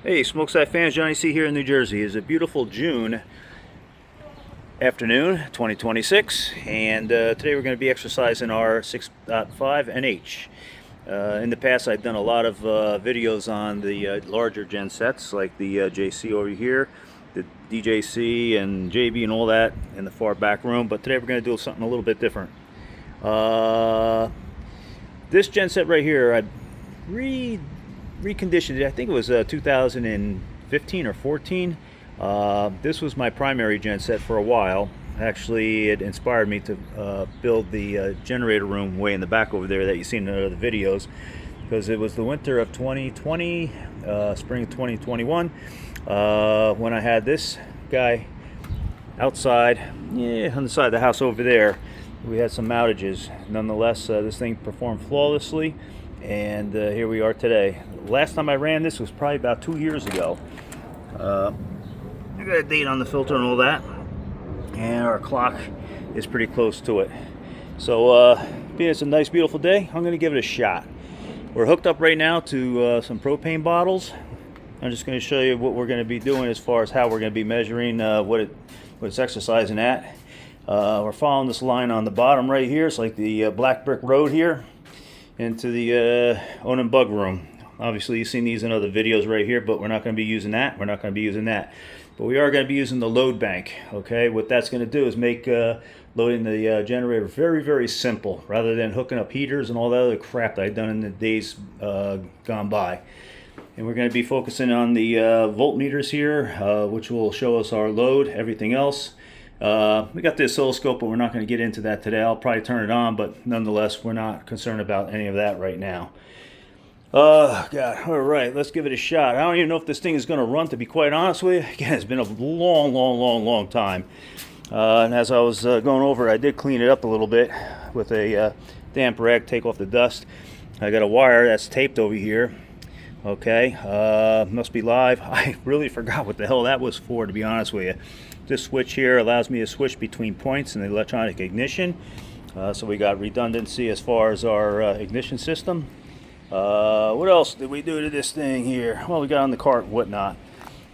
Hey, Smokestack fans, Johnny C here in New Jersey. It's a beautiful June afternoon, 2026, and today we're going to be exercising our 6.5 NH. In the past, I've done a lot of videos on the larger gen sets, like the JC over here, the DJC and JB and all that in the far back room, but today we're going to do something a little bit different. This gen set right here, I reconditioned it. I think it was 2015 or 14. This was my primary gen set for a while. Actually, it inspired me to build the generator room way in the back over there that you've seen in the other videos, because it was the winter of 2020, spring of 2021, when I had this guy outside, on the side of the house over there. We had some outages. Nonetheless, this thing performed flawlessly, and here we are today. Last time I ran this was probably about 2 years ago. I got a date on the filter and all that, and our clock is pretty close to it. So being it's a nice beautiful day, I'm going to give it a shot. We're hooked up right now to some propane bottles. I'm just going to show you what we're going to be doing as far as how we're going to be measuring what it's exercising at. We're following this line on the bottom right here. It's like the black brick road here into the Onan bug room. Obviously, you've seen these in other videos right here, but we're not going to be using that. We're not going to be using that. But we are going to be using the load bank. Okay, what that's going to do is make loading the generator very, very simple, rather than hooking up heaters and all that other crap that I've done in the days gone by. And we're going to be focusing on the voltmeters here, which will show us our load, everything else. We got the oscilloscope, but we're not going to get into that today. I'll probably turn it on, but nonetheless, we're not concerned about any of that right now. God, all right, let's give it a shot. I don't even know if this thing is going to run, to be quite honest with you. Again, it's been a long time. And as I was going over, I did clean it up a little bit with a damp rag, take off the dust. I got a wire that's taped over here. Okay, must be live. I really forgot what the hell that was for, to be honest with you. This switch here allows me to switch between points in the electronic ignition. So we got redundancy as far as our ignition system. What else did we do to this thing here? Well, we got on the cart and whatnot.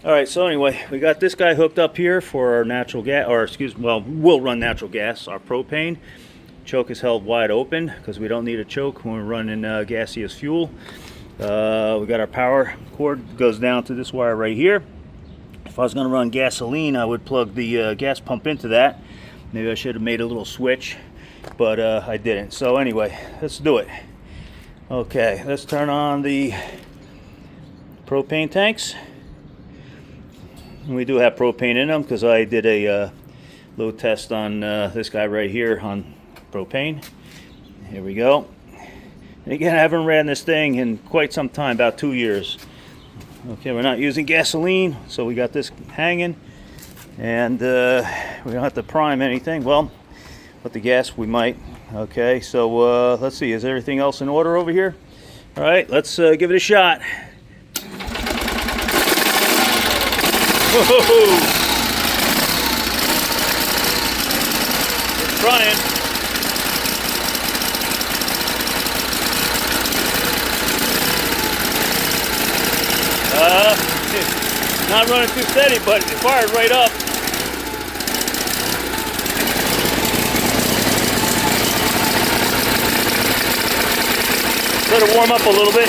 Alright, so anyway, we got this guy hooked up here for our natural gas, or excuse me, well, we'll run natural gas, our propane. Choke is held wide open because we don't need a choke when we're running gaseous fuel. We got our power cord, goes down to this wire right here. If I was going to run gasoline, I would plug the gas pump into that. Maybe I should have made a little switch, but I didn't. So anyway, let's do it. Okay, let's turn on the propane tanks. And we do have propane in them because I did a load test on this guy right here on propane. Here we go. And again, I haven't ran this thing in quite some time, about 2 years. Okay, we're not using gasoline, so we got this hanging, and we don't have to prime anything. Well, with the gas we might. Okay, so let's see, is everything else in order over here? All right, let's give it a shot. Whoa! It's running. Not running too steady, but it fired right up. Let it warm up a little bit.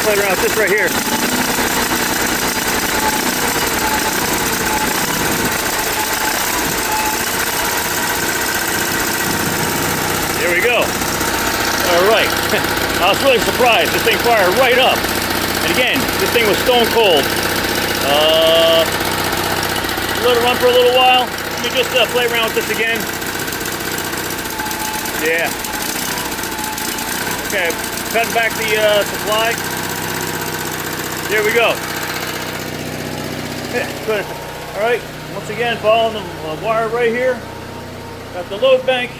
Play around with this right here. There we go. All right. I was really surprised. This thing fired right up. And again, this thing was stone cold. Let it run for a little while. Let me just play around with this again. Yeah. Okay, cutting back the supply. There we go. Yeah, good. All right, once again, following the wire right here. Got the load bank.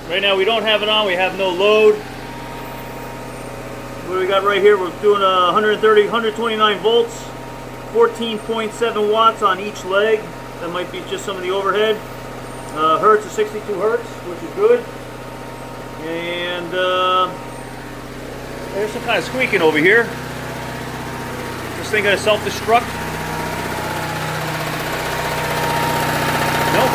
Right now we don't have it on, we have no load. What do we got right here? We're doing 129 volts. 14.7 watts on each leg. That might be just some of the overhead. hertz is 62 hertz, which is good. And there's some kind of squeaking over here. This thing gonna self-destruct? Nope,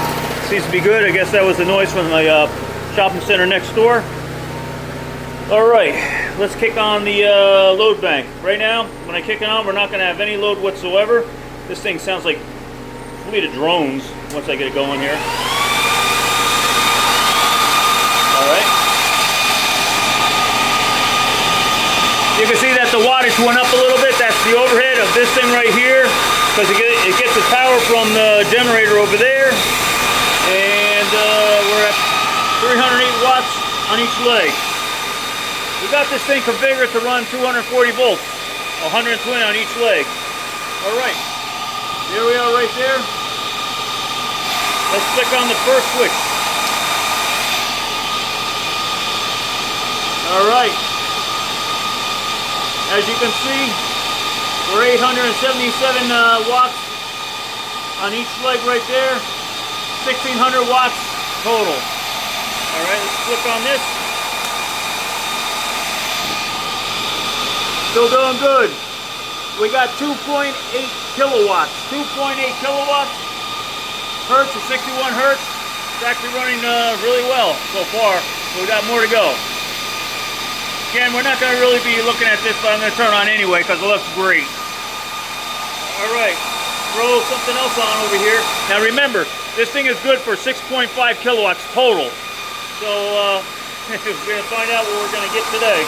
seems to be good. I guess that was the noise from the shopping center next door. All right, let's kick on the load bank. Right now, when I kick it on, we're not gonna have any load whatsoever. This thing sounds like a fleet of drones once I get it going here. All right. You can see that the wattage went up a little bit. That's the overhead of this thing right here, because it gets its power from the generator over there. And we're at 308 watts on each leg. We got this thing configured to run 240 volts, 120 on each leg. All right, there we are right there. Let's click on the first switch. All right. As you can see, we're 877 watts on each leg right there. 1,600 watts total. All right, let's click on this. Still doing good. We got 2.8 kilowatts. 2.8 kilowatts. Hertz is 61 hertz. It's actually running really well so far. So we got more to go. Again, we're not going to really be looking at this, but I'm going to turn on anyway because it looks great. All right, throw something else on over here. Now remember, this thing is good for 6.5 kilowatts total. So we're going to find out what we're going to get today.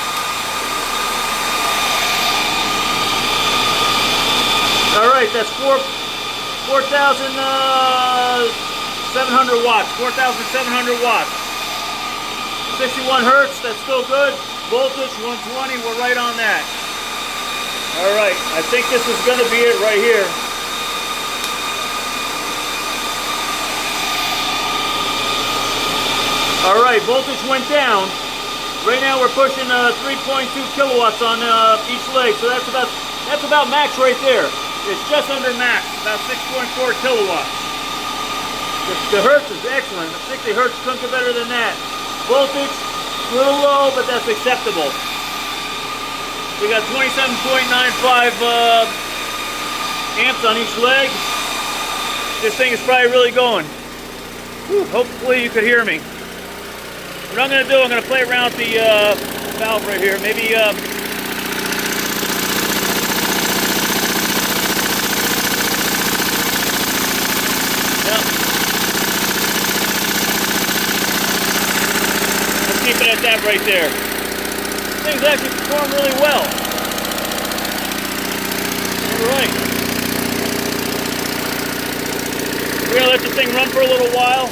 All right, that's 4,700 watts. 4,700 watts. 61 hertz. That's still good. Voltage 120, we're right on that. All right, I think this is going to be it right here. All right, voltage went down. Right now we're pushing 3.2 kilowatts on each leg, so that's about max right there. It's just under max, about 6.4 kilowatts. The hertz is excellent. 60 hertz couldn't get better than that. Voltage, a little low, but that's acceptable. We got 27.95 amps on each leg. This thing is probably really going. Whew, hopefully you could hear me. What I'm going to do, I'm going to play around with the valve right here. Maybe keep it at that right there. This thing's actually performed really well. Alright. We're going to let this thing run for a little while.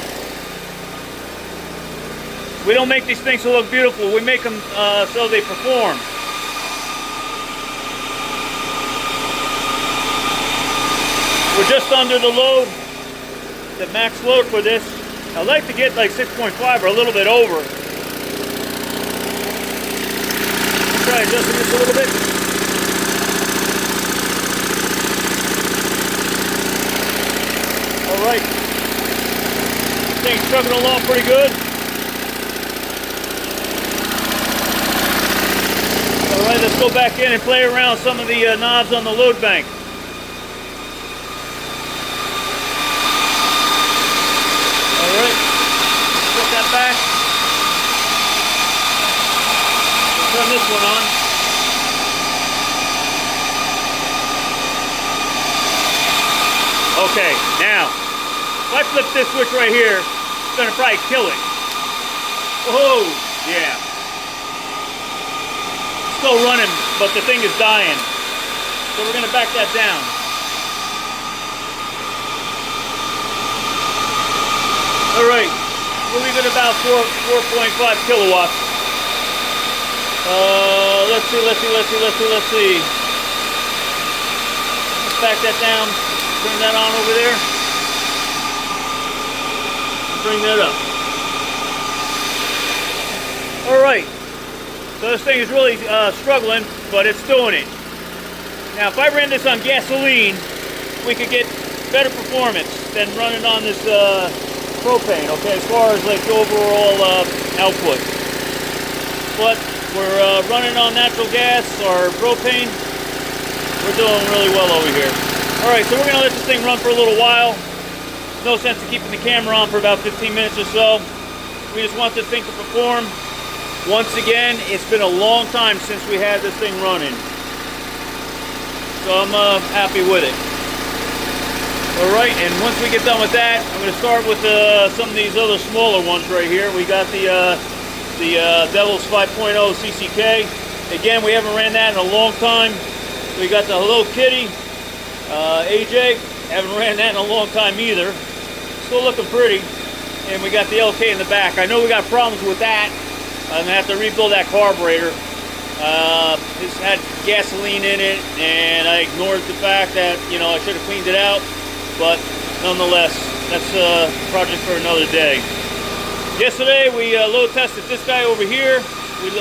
We don't make these things to look beautiful. We make them so they perform. We're just under the load, the max load for this. I'd like to get like 6.5 or a little bit over. Try adjusting this a little bit. All right, this thing's chugging along pretty good. All right, let's go back in and play around with some of the knobs on the load bank. All right, put that back. Turn this one on. Okay, now, if I flip this switch right here, it's going to probably kill it. Whoa, yeah. It's still running, but the thing is dying. So we're going to back that down. All right, we'll leave it about 4.5 kilowatts. Let's see. Let's back that down. Turn that on over there. Bring that up. All right. So this thing is really struggling, but it's doing it. Now, if I ran this on gasoline, we could get better performance than running on this propane, okay, as far as like the overall output. But we're running on natural gas or propane. We're doing really well over here. All right, so we're gonna let this thing run for a little while. No sense in keeping the camera on for about 15 minutes or so. We just want this thing to perform. Once again, it's been a long time since we had this thing running. So I'm happy with it. All right, and once we get done with that, I'm going to start with some of these other smaller ones right here. We got the Devils 5.0 CCK. Again, we haven't ran that in a long time. We got the Hello Kitty AJ. Haven't ran that in a long time either. Still looking pretty. And we got the LK in the back. I know we got problems with that. I'm going to have to rebuild that carburetor. This had gasoline in it, and I ignored the fact that, you know, I should have cleaned it out. But nonetheless, that's a project for another day. Yesterday, we load tested this guy over here.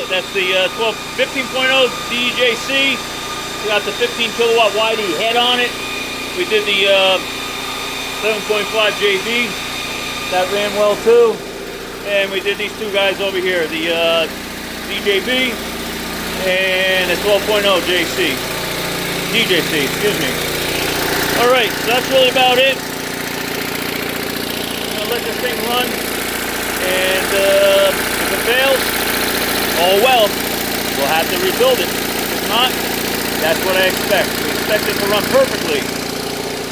That's the 15.0 DJC. We got the 15 kilowatt YD head on it. We did the 7.5 JB. That ran well too. And we did these two guys over here, the DJB and the 12.0 JC. DJC, excuse me. Alright, so that's really about it. I'm going to let this thing run. And if it fails, oh well, we'll have to rebuild it. If not, that's what I expect. We expect it to run perfectly.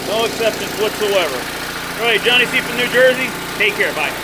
No exceptions whatsoever. Alright, Johnny C from New Jersey. Take care. Bye.